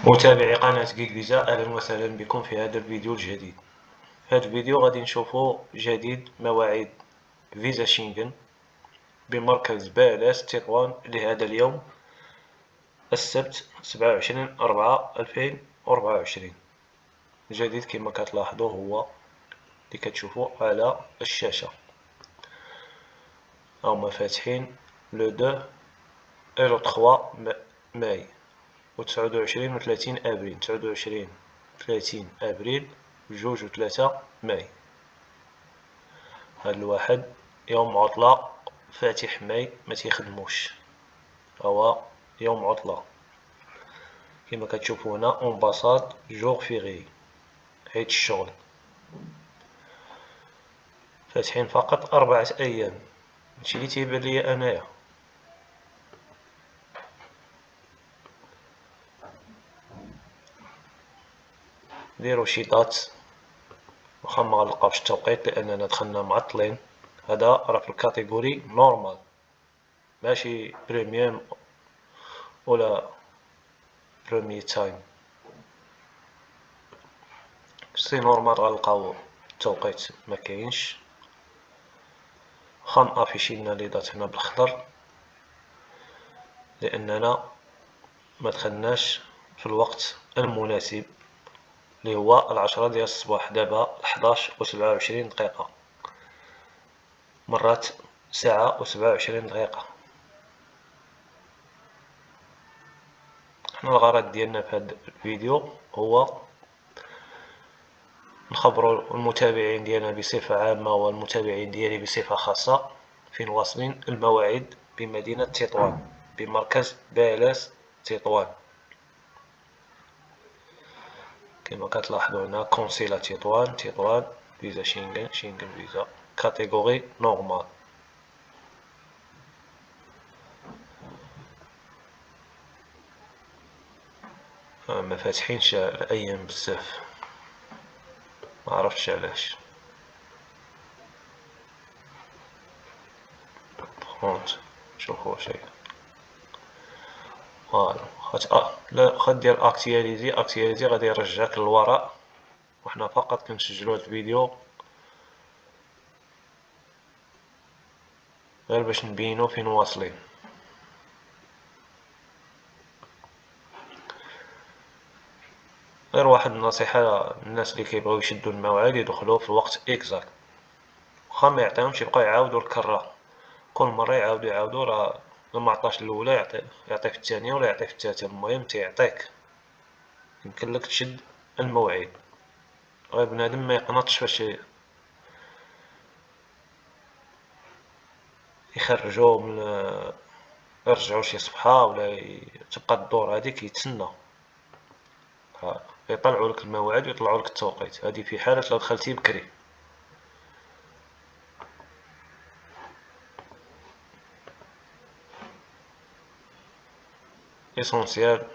متابعي قناة جيك فيزا، أهلا وسهلا بكم في هذا الفيديو الجديد. في هذا الفيديو غادي نشوفوا جديد مواعيد فيزا شنغن بمركز بالاس تطوان لهذا اليوم السبت 27/4/2024. الجديد كما كتلاحظوا هو اللي كتشوفوا على الشاشة، هما فاتحين لو 2 et le 3 ماي و29 و30 ابريل، 29 30 ابريل، 2 و3 ماي. هاد الواحد يوم عطلة فاتح ماي ما تيخدموش، هو يوم عطلة كما كتشوفوا هنا امباساد جور فيغي، عيد الشغل. فاتحين فقط 4 ايام، هادشي اللي تيبان ليا انايا. ديروا شي دات واخا مغنلقاوش التوقيت لاننا دخلنا معطلين. هذا راه في الكاتيجوري نورمال، ماشي بريميوم ولا بروميي تايم. سي نورمال غنلقاو التوقيت مكاينش، واخا مافيشيلنا لي دات هنا بالخضر لاننا ما دخلناش في الوقت المناسب اللي هو 10 ديال الصباح. دابا 11 و27 دقيقة، مرات ساعة و27 دقيقة. حنا الغرض ديالنا في هذا الفيديو هو نخبروا المتابعين ديالنا بصفة عامة والمتابعين ديالي بصفة خاصة فين واصلين المواعيد بمدينة تطوان بمركز بالاس تطوان. كما كتلاحظوا هنا كونسيلا تطوان فيزا شنغن فيزا كاتيجوري نورمال. ما فاتحينش الايام بزاف، ما عرفتش علاش. شوفوا شيء فوالا لا خد دير اكتياليزي غادي يرجعك للوراء، وحنا فقط كنسجلوا هذا الفيديو غير باش نبينو فين واصلين. غير واحد النصيحة للناس اللي كيبغيو يشدوا المواعيد يدخلوا في الوقت اكزاكت، واخا ما يعطيهمش يبقاو يعاودوا الكرة كل مرة يعاودوا راه لما عطاش الاولى يعطيك الثانية ولا يعطيك الثالثة. المهم تيعطيك، يمكن لك تشد الموعد. غير بنادم ما يقنطش فاش يخرجو من يرجعو شي صفحة ولا تبقى الدور هاديك يتسنى يطلعوا لك الموعد ويطلعوا لك التوقيت. هذه في حالة لو دخلتي بكري. ليسونسيال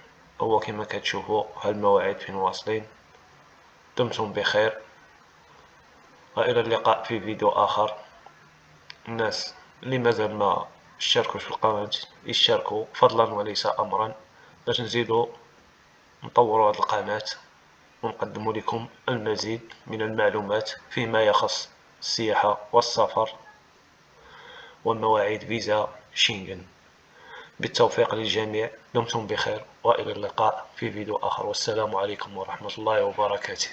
هو كما كتشوفوا هاد المواعيد فين واصلين. دمتم بخير، والى اللقاء في فيديو اخر. الناس اللي مازال ما اشتركوش في القناة يشتركوا فضلا وليس امرا باش نزيدو نطوروا هاد القناة ونقدم لكم المزيد من المعلومات فيما يخص السياحة والسفر ومواعيد فيزا شنغن. بالتوفيق للجميع، دمتم بخير، وإلى اللقاء في فيديو آخر، والسلام عليكم ورحمة الله وبركاته.